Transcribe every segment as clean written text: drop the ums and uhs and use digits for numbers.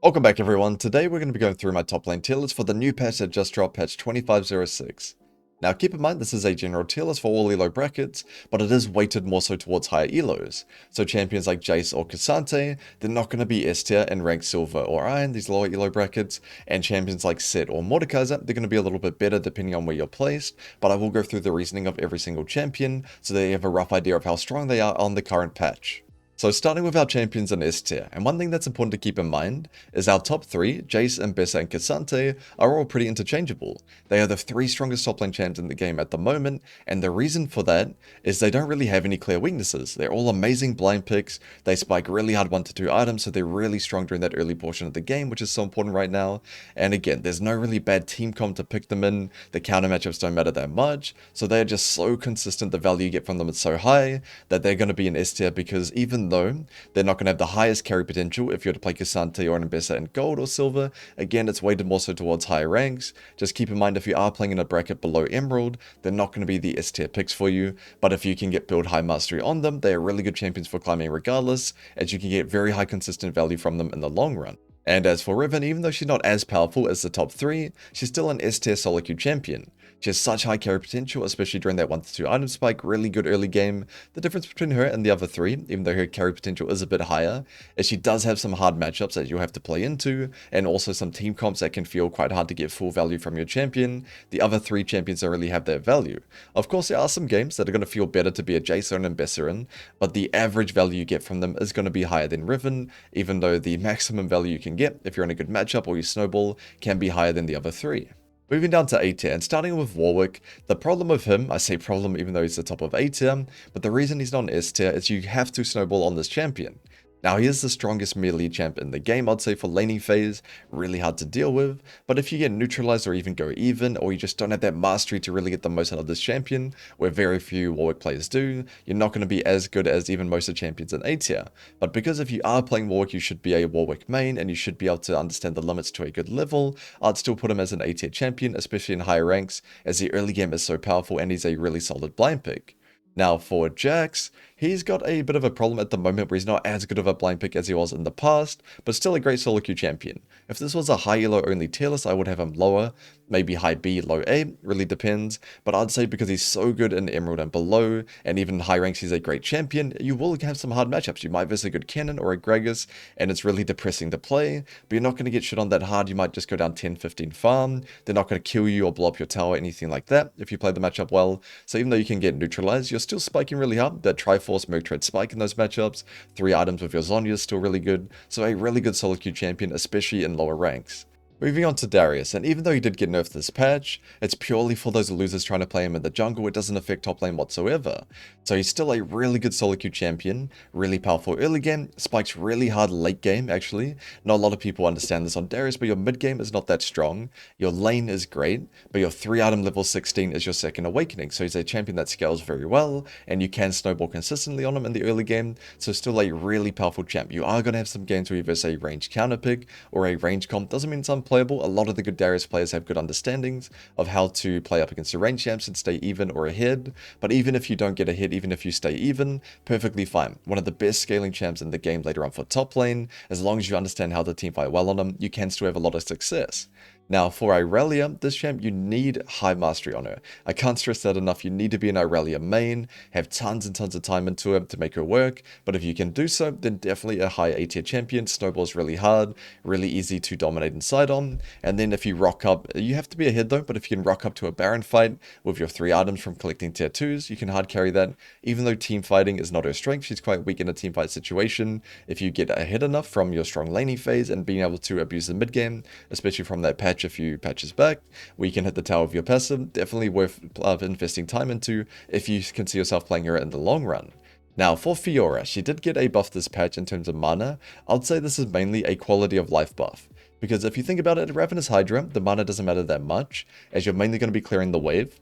Welcome back everyone. Today we're going to be going through my top lane tier list for the new patch that just dropped, patch 2506. Now keep in mind this is a general tier list for all elo brackets, but it is weighted more so towards higher elos. So champions like Jace or Cassante, they're not going to be S tier and rank silver or iron, these lower elo brackets, and champions like Set or Mordekaiser, they're going to be a little bit better depending on where you're placed, but I will go through the reasoning of every single champion so that you have a rough idea of how strong they are on the current patch. So starting with our champions in S tier, and one thing that's important to keep in mind is our top 3, Jace, Mbessa and Cassante, are all pretty interchangeable. They are the 3 strongest top lane champs in the game at the moment, and the reason for that is they don't really have any clear weaknesses. They're all amazing blind picks, they spike really hard 1 to 2 items, so they're really strong during that early portion of the game, which is so important right now. And again, there's no really bad team comp to pick them in, the counter matchups don't matter that much, so they're just so consistent, the value you get from them is so high, that they're going to be in S tier because even though they're not going to have the highest carry potential if you were to play Cassante or an Mbessa in gold or silver, again it's weighted more so towards higher ranks. Just keep in mind if you are playing in a bracket below Emerald, they're not going to be the S tier picks for you, but if you can get build high mastery on them, they are really good champions for climbing regardless, as you can get very high consistent value from them in the long run. And as for Riven, even though she's not as powerful as the top 3, she's still an S tier solo queue champion. She has such high carry potential, especially during that 1 to 2 item spike, really good early game. The difference between her and the other 3, even though her carry potential is a bit higher, is she does have some hard matchups that you'll have to play into, and also some team comps that can feel quite hard to get full value from your champion. The other 3 champions don't really have that value. Of course, there are some games that are going to feel better to be a Jace or an Mbessa in, but the average value you get from them is going to be higher than Riven, even though the maximum value you can get if you're in a good matchup or you snowball can be higher than the other 3. Moving down to A tier, and starting with Warwick, the problem with him, I say problem even though he's the top of A tier, but the reason he's not an S tier is you have to snowball on this champion. Now he is the strongest melee champ in the game, I'd say for laning phase, really hard to deal with, but if you get neutralized or even go even, or you just don't have that mastery to really get the most out of this champion, where very few Warwick players do, you're not going to be as good as even most of the champions in A tier. But because if you are playing Warwick, you should be a Warwick main, and you should be able to understand the limits to a good level, I'd still put him as an A tier champion, especially in higher ranks, as the early game is so powerful and he's a really solid blind pick. Now for Jax, he's got a bit of a problem at the moment where he's not as good of a blind pick as he was in the past, but still a great solo queue champion. If this was a high elo only tier list, I would have him lower, maybe high B, low A, really depends, but I'd say because he's so good in Emerald and below, and even in high ranks he's a great champion, you will have some hard matchups. You might versus a good Kennen or a Gragas, and it's really depressing to play, but you're not going to get shit on that hard. You might just go down 10-15 farm, they're not going to kill you or blow up your tower, anything like that, if you play the matchup well. So even though you can get neutralized, you're still spiking really hard. That Triforce Merc Tread spike in those matchups, 3 items with your Zhonya is still really good, so a really good solo queue champion, especially in lower ranks. Moving on to Darius, and even though he did get nerfed this patch, it's purely for those losers trying to play him in the jungle. It doesn't affect top lane whatsoever. So he's still a really good solo queue champion, really powerful early game, spikes really hard late game actually. Not a lot of people understand this on Darius, but your mid game is not that strong. Your lane is great, but your 3 item level 16 is your second awakening. So he's a champion that scales very well, and you can snowball consistently on him in the early game, so still a really powerful champ. You are going to have some games where you verse a range counter pick, or a range comp, doesn't mean it's unplayable. A lot of the good Darius players have good understandings of how to play up against the range champs and stay even or ahead, but even if you don't get ahead, even if you stay even, perfectly fine. One of the best scaling champs in the game later on for top lane, as long as you understand how to teamfight well on them, you can still have a lot of success. Now for Irelia, this champ, you need high mastery on her. I can't stress that enough. You need to be an Irelia main, have tons and tons of time into her to make her work, but if you can do so, then definitely a high A tier champion. Snowballs really hard, really easy to dominate inside on, and then if you rock up, you have to be ahead though, but if you can rock up to a Baron fight with your 3 items from collecting tier 2s, you can hard carry that. Even though team fighting is not her strength, she's quite weak in a team fight situation. If you get ahead enough from your strong laning phase and being able to abuse the mid game, especially from that patch a few patches back, where you can hit the tower with your passive, definitely worth investing time into if you can see yourself playing her in the long run. Now for Fiora, she did get a buff this patch in terms of mana. I'd say this is mainly a quality of life buff, because if you think about it, Ravenous Hydra, the mana doesn't matter that much, as you're mainly going to be clearing the wave.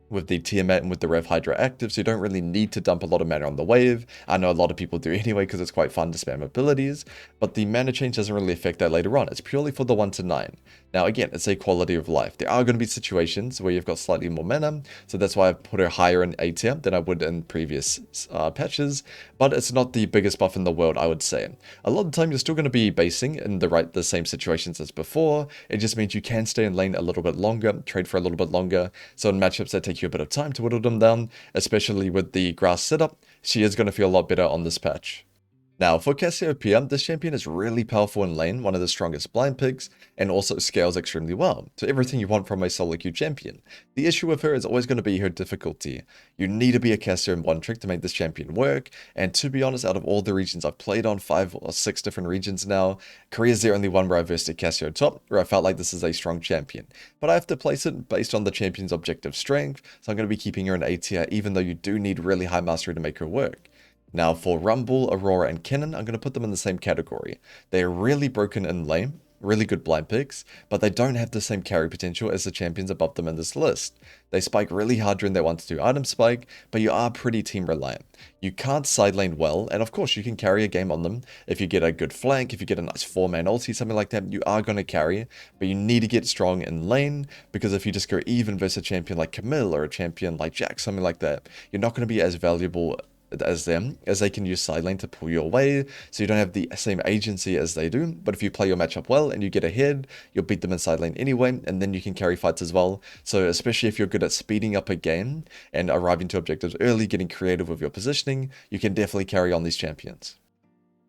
with the Tiamat and with the Rev Hydra active, so you don't really need to dump a lot of mana on the wave. I know a lot of people do anyway because it's quite fun to spam abilities, but the mana change doesn't really affect that later on. It's purely for the 1 to 9. Now again, it's a quality of life. There are going to be situations where you've got slightly more mana, so that's why I've put her higher in A tier than I would in previous patches, but it's not the biggest buff in the world, I would say. A lot of the time you're still going to be basing in the same situations as before. It just means you can stay in lane a little bit longer, trade for a little bit longer, so in matchups that take you a bit of time to whittle them down, especially with the grass setup, she is going to feel a lot better on this patch. Now, for Cassiopeia, this champion is really powerful in lane, one of the strongest blind picks, and also scales extremely well, so everything you want from a solo queue champion. The issue with her is always going to be her difficulty. You need to be a Cassio in one trick to make this champion work, and to be honest, out of all the regions I've played on, 5 or 6 different regions now, Korea's the only one where I versed a Cassio top, where I felt like this is a strong champion. But I have to place it based on the champion's objective strength, so I'm going to be keeping her in A tier, even though you do need really high mastery to make her work. Now for Rumble, Aurora, and Kennen, I'm going to put them in the same category. They are really broken in lane, really good blind picks, but they don't have the same carry potential as the champions above them in this list. They spike really hard during their 1-2 item spike, but you are pretty team reliant. You can't side lane well, and of course you can carry a game on them. If you get a good flank, if you get a nice 4-man ulti, something like that, you are going to carry, but you need to get strong in lane, because if you just go even versus a champion like Camille or a champion like Jack, something like that, you're not going to be as valuable as them, as they can use side lane to pull you away, so you don't have the same agency as they do. But if you play your matchup well and you get ahead, you'll beat them in side lane anyway, and then you can carry fights as well. So especially if you're good at speeding up a game and arriving to objectives early, getting creative with your positioning, you can definitely carry on these champions.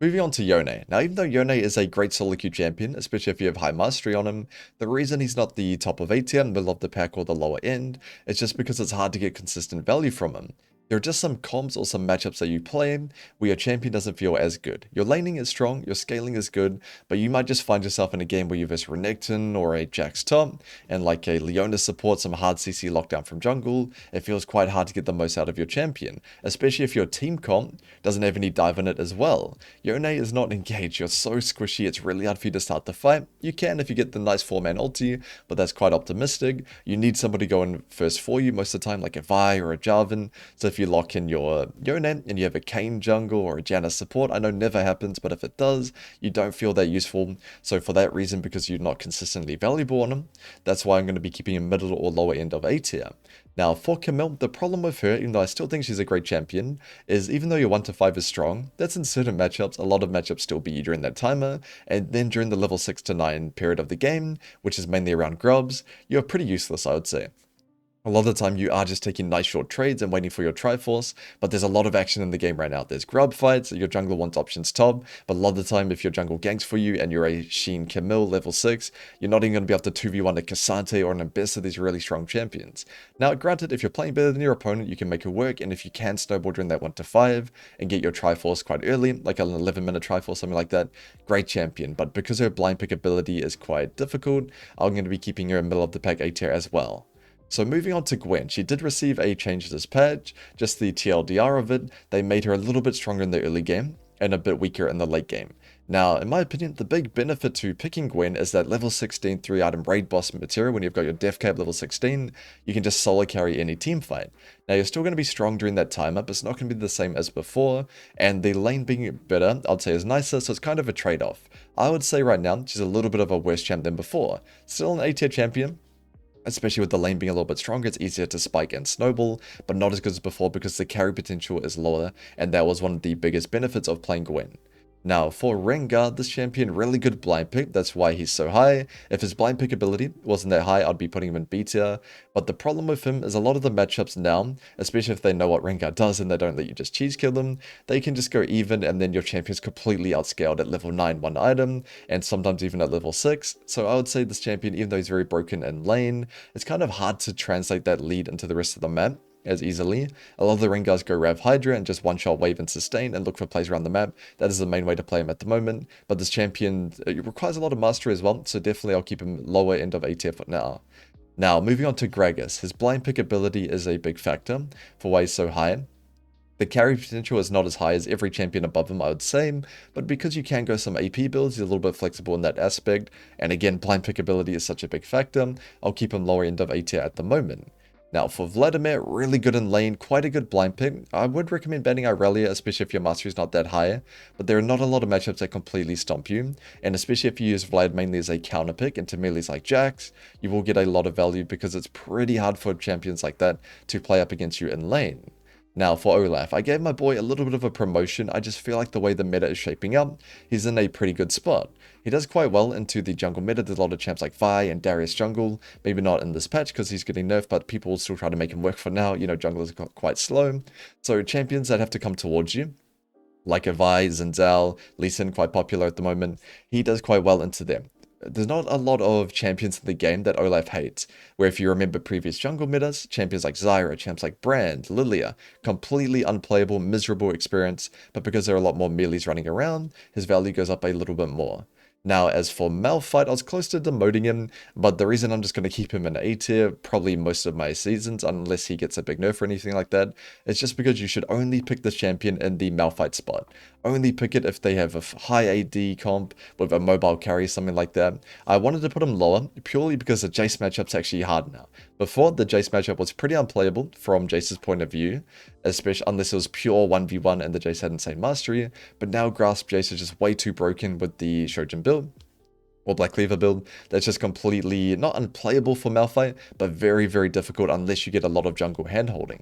Moving on to Yone. Now, even though Yone is a great solo queue champion, especially if you have high mastery on him, the reason he's not the top of A tier, middle of the pack, or the lower end, is just because it's hard to get consistent value from him. There are just some comps or some matchups that you play where your champion doesn't feel as good. Your laning is strong, your scaling is good, but you might just find yourself in a game where you verse Renekton or a Jax top, and like a Leona support, some hard CC lockdown from jungle, it feels quite hard to get the most out of your champion, especially if your team comp doesn't have any dive in it as well. Yone is not engaged, you're so squishy, it's really hard for you to start the fight. You can if you get the nice 4-man ulti, but that's quite optimistic. You need somebody going first for you most of the time, like a Vi or a Jarvan, so if you lock in your Yone and you have a Kayn jungle or a Janna support, I know never happens, but if it does, you don't feel that useful. So for that reason, because you're not consistently valuable on them, that's why I'm going to be keeping a middle or lower end of A tier. Now for Camille, the problem with her, even though I still think she's a great champion, is even though your 1 to 5 is strong, that's in certain matchups, a lot of matchups still beat you during that timer, and then during the level 6 to 9 period of the game, which is mainly around grubs, you're pretty useless, I would say. A lot of the time you are just taking nice short trades and waiting for your Triforce, but there's a lot of action in the game right now. There's grub fights, your jungler wants options top, but a lot of the time if your jungle ganks for you and you're a Sheen Camille level 6, you're not even going to be able to 2v1 a Cassante or an Abyss of these really strong champions. Now granted, if you're playing better than your opponent, you can make it work, and if you can snowball during that 1 to 5 and get your Triforce quite early, like an 11-minute Triforce, something like that, great champion. But because her blind pick ability is quite difficult, I'm going to be keeping her in middle of the pack A tier as well. So moving on to Gwen, she did receive a change this patch, just the TLDR of it. They made her a little bit stronger in the early game and a bit weaker in the late game. Now, in my opinion, the big benefit to picking Gwen is that level 16 3-item raid boss material. When you've got your death cap level 16, you can just solo carry any team fight. Now, you're still going to be strong during that time up, it's not going to be the same as before, and the lane being better, I'd say is nicer, so it's kind of a trade-off. I would say right now, she's a little bit of a worse champ than before. Still an A-tier champion, especially with the lane being a little bit stronger, it's easier to spike and snowball, but not as good as before because the carry potential is lower, and that was one of the biggest benefits of playing Gwen. Now, for Rengar, this champion, really good blind pick, that's why he's so high. If his blind pick ability wasn't that high, I'd be putting him in B tier, but the problem with him is a lot of the matchups now, especially if they know what Rengar does and they don't let you just cheese kill them, they can just go even and then your champion's completely outscaled at level 9 one item, and sometimes even at level 6, so I would say this champion, even though he's very broken in lane, it's kind of hard to translate that lead into the rest of the map as easily. A lot of the Rengars go Rev Hydra and just one-shot wave and sustain and look for plays around the map. That is the main way to play him at the moment, but this champion it requires a lot of mastery as well, so definitely I'll keep him lower end of A tier for now. Now, moving on to Gragas. His blind pick ability is a big factor for why he's so high. The carry potential is not as high as every champion above him, I would say, but because you can go some AP builds, he's a little bit flexible in that aspect, and again, blind pick ability is such a big factor, I'll keep him lower end of A tier at the moment. Now for Vladimir, really good in lane, quite a good blind pick. I would recommend banning Irelia, especially if your mastery is not that high, but there are not a lot of matchups that completely stomp you, and especially if you use Vlad mainly as a counter pick into melees like Jax, you will get a lot of value because it's pretty hard for champions like that to play up against you in lane. Now for Olaf, I gave my boy a little bit of a promotion. I just feel like the way the meta is shaping up, he's in a pretty good spot. He does quite well into the jungle meta. There's a lot of champs like Vi and Darius jungle. Maybe not in this patch because he's getting nerfed, but people will still try to make him work for now. You know, jungle is quite slow. So champions that have to come towards you, like a Vi, Zinzal, Lee Sin, quite popular at the moment, he does quite well into them. There's not a lot of champions in the game that Olaf hates, where if you remember previous jungle metas, champions like Zyra, champs like Brand, Lilia, completely unplayable, miserable experience, but because there are a lot more melees running around, his value goes up a little bit more. Now, as for Malphite, I was close to demoting him, but the reason I'm just going to keep him in A tier, probably most of my seasons, unless he gets a big nerf or anything like that, is just because you should only pick this champion in the Malphite spot. Only pick it if they have a high AD comp with a mobile carry, something like that. I wanted to put him lower, purely because the Jace matchup's actually hard now. Before, the Jace matchup was pretty unplayable from Jace's point of view, especially unless it was pure 1v1 and the Jace had insane mastery, but now Grasp Jace is just way too broken with the Shojin build, or Black Cleaver build, that's just completely, not unplayable for Malphite, but very, very difficult unless you get a lot of jungle handholding.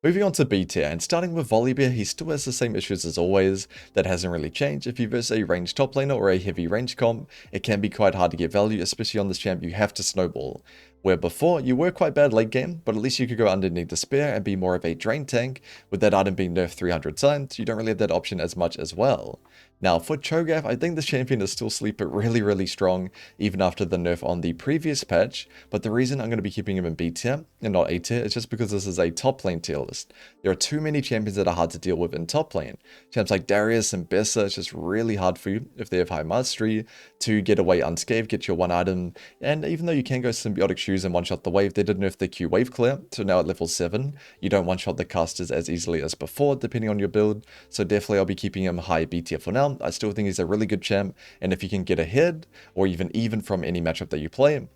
Moving on to B tier, and starting with Volibear, he still has the same issues as always. That hasn't really changed. If you verse a ranged top laner or a heavy range comp, it can be quite hard to get value, especially on this champ. You have to snowball. Where before, you were quite bad late game, but at least you could go underneath the spear and be more of a drain tank. With that item being nerfed 300 times, you don't really have that option as much as well. Now for Cho'gath, I think this champion is still sleeper really, really strong, even after the nerf on the previous patch, but the reason I'm going to be keeping him in B tier and not A tier is just because this is a top lane tier list. There are too many champions that are hard to deal with in top lane. Champs like Darius and Bessa, it's just really hard for you, if they have high mastery, to get away unscathed, get your one item, and even though you can go symbiotic shoes and one-shot the wave, they did nerf the Q wave clear, so now at level 7, you don't one-shot the casters as easily as before, depending on your build, so definitely I'll be keeping him high B tier for now. I still think he's a really good champ, and if you can get ahead, or even from any matchup that you play,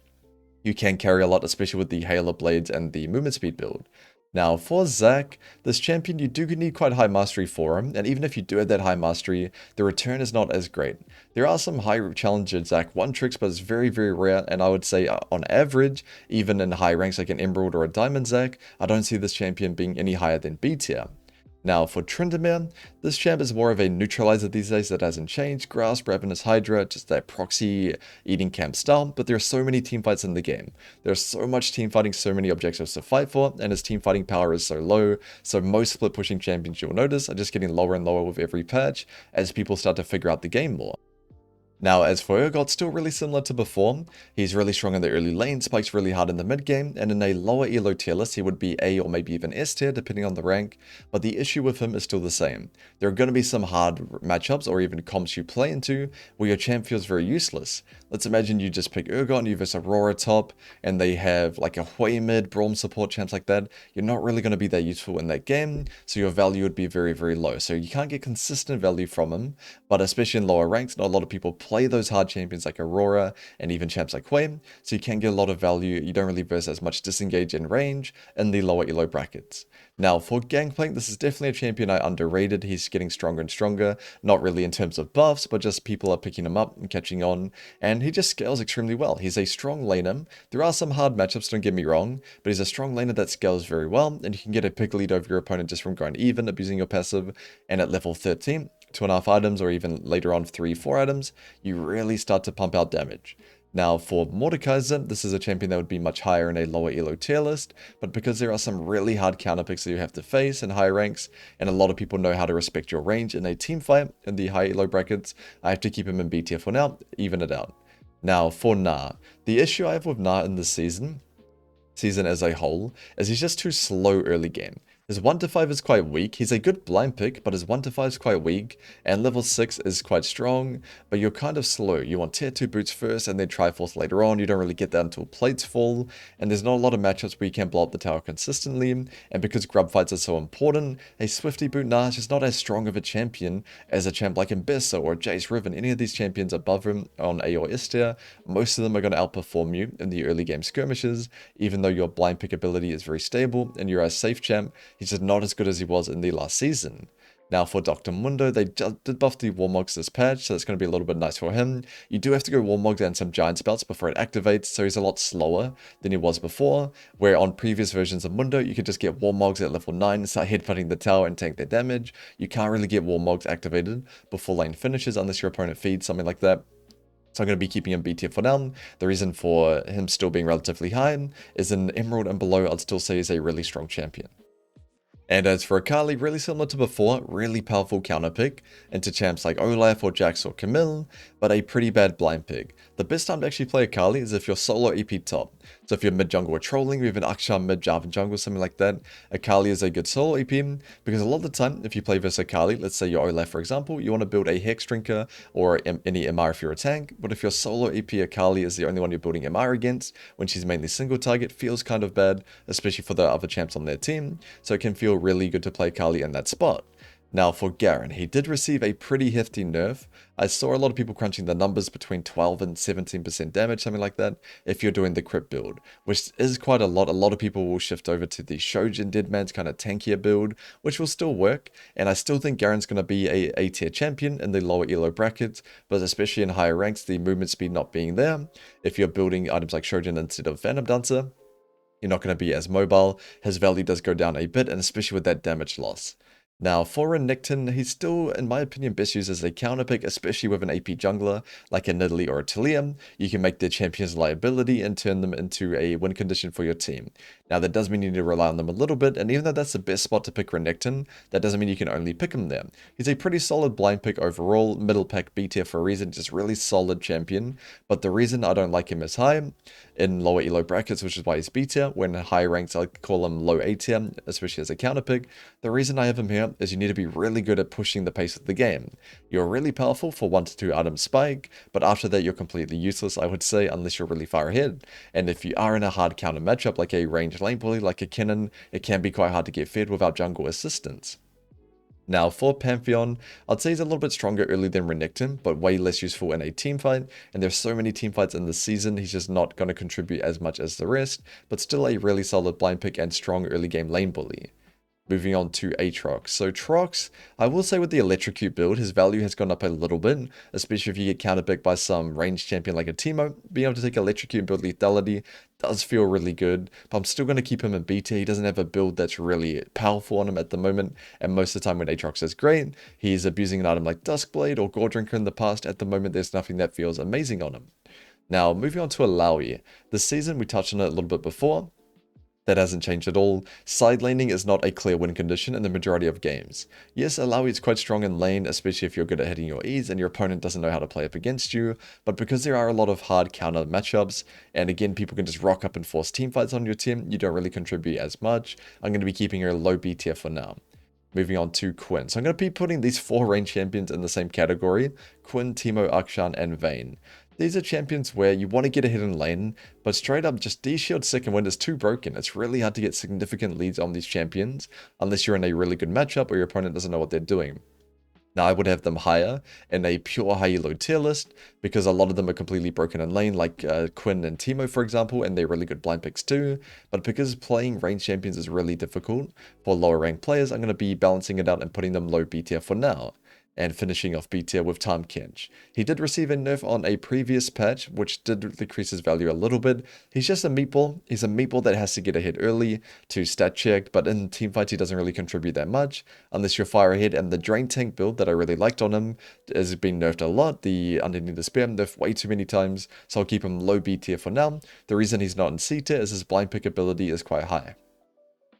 you can carry a lot, especially with the Halo Blades and the movement speed build. Now for Zac, this champion, you do need quite high mastery for him, and even if you do have that high mastery, the return is not as great. There are some high challenger Zac 1 tricks, but it's very, very rare, and I would say on average, even in high ranks like an Emerald or a Diamond Zac, I don't see this champion being any higher than B tier. Now for Tryndamere, this champ is more of a neutralizer these days that hasn't changed. Grasp, Ravenous Hydra, just that proxy eating camp style, but there are so many teamfights in the game. There's so much teamfighting, so many objectives to fight for, and his teamfighting power is so low, so most split pushing champions you'll notice are just getting lower and lower with every patch as people start to figure out the game more. Now, as for Urgot, still really similar to before. He's really strong in the early lane, spikes really hard in the mid game, and in a lower elo tier list, he would be A or maybe even S tier, depending on the rank, but the issue with him is still the same. There are going to be some hard matchups or even comps you play into where your champ feels very useless. Let's imagine you just pick Urgot and you versus Aurora top, and they have like a Hui mid, Braum support champs like that. You're not really going to be that useful in that game, so your value would be very, very low. So you can't get consistent value from him, but especially in lower ranks, not a lot of people play those hard champions like Aurora and even champs like Quinn, so you can get a lot of value. You don't really verse as much disengage in range in the lower elo brackets. Now for Gangplank, this is definitely a champion I underrated. He's getting stronger and stronger, not really in terms of buffs, but just people are picking him up and catching on, and he just scales extremely well. He's a strong laner. There are some hard matchups, don't get me wrong, but he's a strong laner that scales very well, and you can get a big lead over your opponent just from going even, abusing your passive, and at level 13, 2.5 items, or even later on 3-4 items, you really start to pump out damage. Now for Mordekaiser, this is a champion that would be much higher in a lower elo tier list, but because there are some really hard counter picks that you have to face in high ranks, and a lot of people know how to respect your range in a team fight in the high elo brackets, I have to keep him in B tier for now, even it out. Now for Gnar, the issue I have with Gnar in this season as a whole, is he's just too slow early game. His 1 to 5 is quite weak. He's a good blind pick, but his 1 to 5 is quite weak, and level 6 is quite strong, but you're kind of slow. You want tier 2 boots first and then Triforce later on. You don't really get that until plates fall, and there's not a lot of matchups where you can blow up the tower consistently, and because grub fights are so important, a Swifty boot Gnar is just not as strong of a champion as a champ like Imbessa or Jace Riven. Any of these champions above him on A or S tier, most of them are going to outperform you in the early game skirmishes, even though your blind pick ability is very stable and you're a safe champ. He's just not as good as he was in the last season. Now for Dr.Mundo, they did buff the Warmogs this patch, so it's going to be a little bit nice for him. You do have to go Warmogs and some Giant Spells before it activates, so he's a lot slower than he was before, where on previous versions of Mundo, you could just get Warmogs at level 9, start headbutting the tower and tank their damage. You can't really get Warmogs activated before lane finishes unless your opponent feeds, something like that. So I'm going to be keeping him B tier for now. The reason for him still being relatively high is in Emerald and below, I'd still say he's a really strong champion. And as for Akali, really similar to before, really powerful counter pick into champs like Olaf or Jax or Camille, but a pretty bad blind pick. The best time to actually play Akali is if you're solo EP top. So if you're mid jungle or trolling, or even Akshan mid Jarvan jungle, something like that, Akali is a good solo EP, because a lot of the time, if you play versus Akali, let's say you're Olaf for example, you want to build a Hex Drinker or any MR if you're a tank, but if your solo EP Akali is the only one you're building MR against, when she's mainly single target, feels kind of bad, especially for the other champs on their team, so it can feel really good to play Akali in that spot. Now for Garen, he did receive a pretty hefty nerf. I saw a lot of people crunching the numbers between 12 and 17% damage, something like that, if you're doing the crit build, which is quite a lot. A lot of people will shift over to the Shojin Deadman's kind of tankier build, which will still work, and I still think Garen's going to be a A-tier champion in the lower elo brackets, but especially in higher ranks, the movement speed not being there, if you're building items like Shojin instead of Phantom Dancer, you're not going to be as mobile. His value does go down a bit, and especially with that damage loss. Now, for Renekton, he's still, in my opinion, best used as a counter pick, especially with an AP jungler like a Nidalee or a Talia. You can make their champions liability and turn them into a win condition for your team. Now, that does mean you need to rely on them a little bit, and even though that's the best spot to pick Renekton, that doesn't mean you can only pick him there. He's a pretty solid blind pick overall, middle pack B tier for a reason, just really solid champion, but the reason I don't like him as high in lower elo brackets, which is why he's B tier, when in higher ranks I call him low A tier, especially as a counter pick, the reason I have him here is you need to be really good at pushing the pace of the game. You're really powerful for 1 to 2 item spike, but after that you're completely useless, I would say, unless you're really far ahead. And if you are in a hard counter matchup like a ranged lane bully like a Kennen, it can be quite hard to get fed without jungle assistance. Now for Pantheon, I'd say he's a little bit stronger early than Renekton, but way less useful in a team fight, and there's so many team fights in this season, he's just not going to contribute as much as the rest, but still a really solid blind pick and strong early game lane bully. Moving on to Aatrox. So Trox, I will say with the Electrocute build, his value has gone up a little bit, especially if you get counterpicked by some ranged champion like a Teemo. Being able to take Electrocute and build lethality does feel really good, but I'm still going to keep him in B tier. He doesn't have a build that's really powerful on him at the moment, and most of the time when Aatrox is great, he's abusing an item like Duskblade or Gore Drinker in the past. At the moment, there's nothing that feels amazing on him. Now, moving on to Illaoi. This season, we touched on it a little bit before. That hasn't changed at all. Side laning is not a clear win condition in the majority of games. Yes, Illaoi is quite strong in lane, especially if you're good at hitting your E's and your opponent doesn't know how to play up against you, but because there are a lot of hard counter matchups, and again, people can just rock up and force teamfights on your team, you don't really contribute as much. I'm going to be keeping her low B tier for now. Moving on to Quinn. So I'm going to be putting these 4 range champions in the same category: Quinn, Teemo, Akshan, and Vayne. These are champions where you want to get a hit in lane, but straight up just D-Shield second wind is too broken. It's really hard to get significant leads on these champions, unless you're in a really good matchup or your opponent doesn't know what they're doing. Now, I would have them higher in a pure high elo tier list, because a lot of them are completely broken in lane, like Quinn and Teemo, for example, and they're really good blind picks too. But because playing range champions is really difficult for lower ranked players, I'm going to be balancing it out and putting them low B tier for now. And finishing off B tier with Tahm Kench. He did receive a nerf on a previous patch, which did decrease his value a little bit. He's just a meatball. He's a meatball that has to get a hit early to stat check, but in teamfights he doesn't really contribute that much, unless you're fire ahead. And the Drain Tank build that I really liked on him has been nerfed a lot. The Underneath the Spear nerfed way too many times, so I'll keep him low B tier for now. The reason he's not in C tier is his blind pick ability is quite high.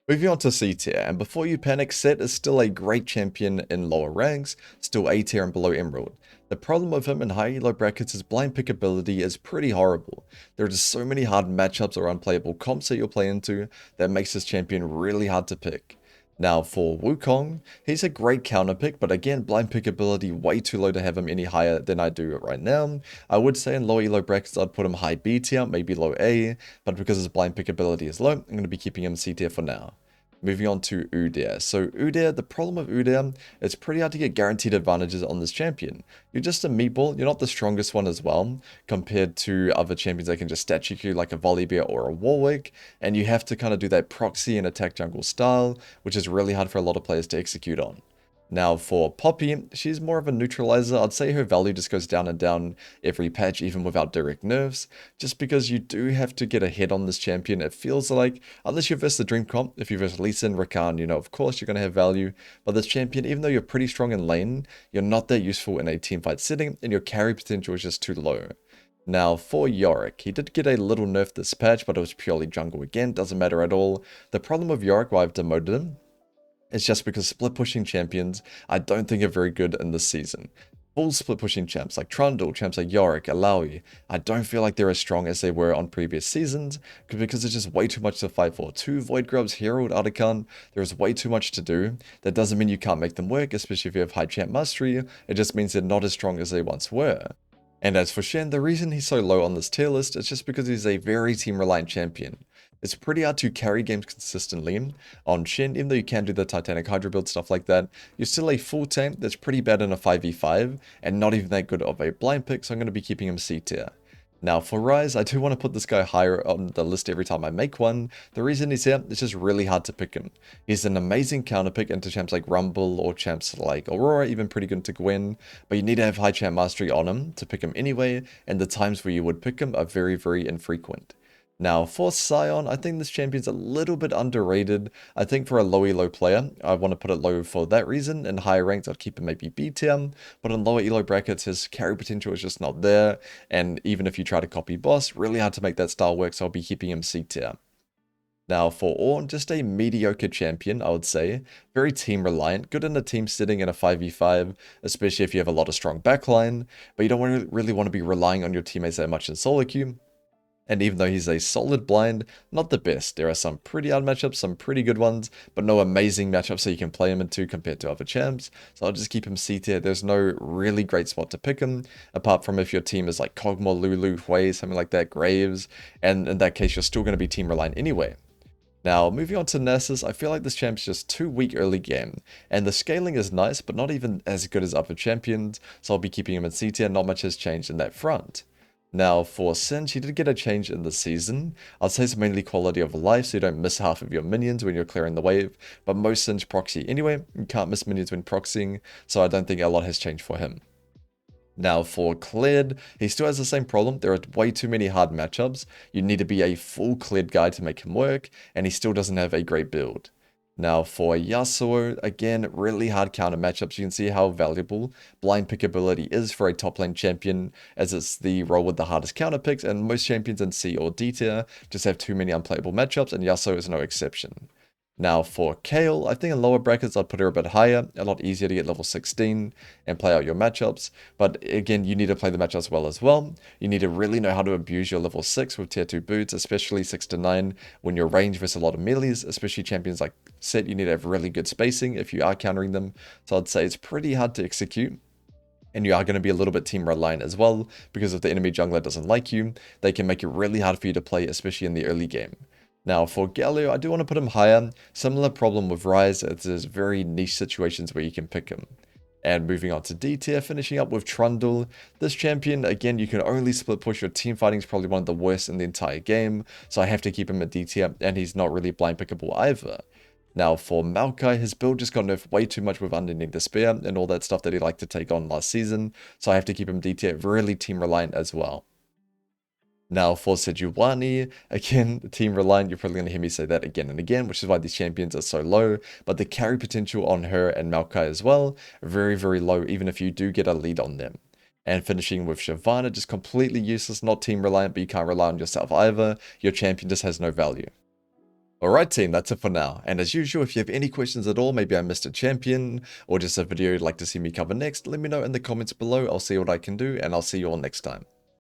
Moving on to C tier, and before you panic, Set is still a great champion in lower ranks, still A tier and below Emerald. The problem with him in high elo brackets, his blind pick ability is pretty horrible. There are just so many hard matchups or unplayable comps that you'll play into that makes this champion really hard to pick. Now for Wukong, he's a great counter pick, but again, blind pick ability way too low to have him any higher than I do right now. I would say in low elo brackets I'd put him high B tier, maybe low A, but because his blind pick ability is low, I'm going to be keeping him C tier for now. Moving on to Udyr. So Udyr, the problem with Udyr, it's pretty hard to get guaranteed advantages on this champion. You're just a meatball, you're not the strongest one as well, compared to other champions that can just statue you like a Volibear or a Warwick, and you have to kind of do that proxy and attack jungle style, which is really hard for a lot of players to execute on. Now for Poppy, she's more of a neutralizer. I'd say her value just goes down and down every patch, even without direct nerfs, just because you do have to get ahead on this champion. It feels like, unless you verse the Dream Comp, if you verse Lee Sin, Rakan, you know, of course you're going to have value, but this champion, even though you're pretty strong in lane, you're not that useful in a teamfight setting, and your carry potential is just too low. Now for Yorick, he did get a little nerf this patch, but it was purely jungle again, doesn't matter at all. The problem with Yorick, why I've demoted him, it's just because split pushing champions I don't think are very good in this season. Full split pushing champs like Trundle, champs like Yorick, Illaoi, I don't feel like they're as strong as they were on previous seasons because there's just way too much to fight for. 2 Void Grubs, Herald, Artican, there's way too much to do. That doesn't mean you can't make them work, especially if you have high champ mastery, it just means they're not as strong as they once were. And as for Shen, the reason he's so low on this tier list is just because he's a very team reliant champion. It's pretty hard to carry games consistently on Shen, even though you can do the Titanic Hydra build, stuff like that. You're still a full tank that's pretty bad in a 5v5, and not even that good of a blind pick, so I'm going to be keeping him C tier. Now for Ryze, I do want to put this guy higher on the list every time I make one. The reason he's here, it's just really hard to pick him. He's an amazing counter pick into champs like Rumble or champs like Aurora, even pretty good into Gwen, but you need to have high champ mastery on him to pick him anyway, and the times where you would pick him are very, very infrequent. Now for Sion, I think this champion's a little bit underrated. I think for a low elo player, I want to put it low for that reason. In higher ranks, I'd keep him maybe B tier, but in lower elo brackets, his carry potential is just not there. And even if you try to copy boss, really hard to make that style work, so I'll be keeping him C tier. Now for Ornn, just a mediocre champion, I would say. Very team reliant, good in a team sitting in a 5v5, especially if you have a lot of strong backline, but you don't really want to be relying on your teammates that much in solo queue. And even though he's a solid blind, not the best. There are some pretty hard matchups, some pretty good ones, but no amazing matchups that you can play him into compared to other champs. So I'll just keep him C tier. There's no really great spot to pick him, apart from if your team is like Kog'Maw, Lulu, Hui, something like that, Graves, and in that case you're still going to be team reliant anyway. Now, moving on to Nessus, I feel like this champ's just too weak early game, and the scaling is nice, but not even as good as other champions, so I'll be keeping him in C tier. Not much has changed in that front. Now for Sin, she did get a change in the season. I'd say it's mainly quality of life, so you don't miss half of your minions when you're clearing the wave, but most Sins proxy anyway. You can't miss minions when proxying, so I don't think a lot has changed for him. Now for Cleared, he still has the same problem. There are way too many hard matchups. You need to be a full Cleared guy to make him work, and he still doesn't have a great build. Now for Yasuo, again, really hard counter matchups. You can see how valuable blind pick ability is for a top lane champion, as it's the role with the hardest counter picks, and most champions in C or D tier just have too many unplayable matchups, and Yasuo is no exception. Now for Kayle, I think in lower brackets I'd put her a bit higher, a lot easier to get level 16 and play out your matchups, but again you need to play the matchups well as well. You need to really know how to abuse your level 6 with tier 2 boots, especially 6 to 9 when you're ranged versus a lot of melees, especially champions like Set. You need to have really good spacing if you are countering them, so I'd say it's pretty hard to execute. And you are going to be a little bit team reliant as well, because if the enemy jungler doesn't like you, they can make it really hard for you to play, especially in the early game. Now for Galio, I do want to put him higher. Similar problem with Ryze, there's very niche situations where you can pick him. And moving on to D tier, finishing up with Trundle. This champion, again, you can only split push. Your team fighting is probably one of the worst in the entire game, so I have to keep him at D tier, and he's not really blind pickable either. Now for Maokai, his build just got nerfed way too much with Unending Despair and all that stuff that he liked to take on last season, so I have to keep him D tier, really team reliant as well. Now for Sejuani, again, team reliant, you're probably going to hear me say that again and again, which is why these champions are so low, but the carry potential on her and Maokai as well, very, very low, even if you do get a lead on them. And finishing with Shyvana, just completely useless, not team reliant, but you can't rely on yourself either. Your champion just has no value. Alright team, that's it for now, and as usual, if you have any questions at all, maybe I missed a champion, or just a video you'd like to see me cover next, let me know in the comments below. I'll see what I can do, and I'll see you all next time.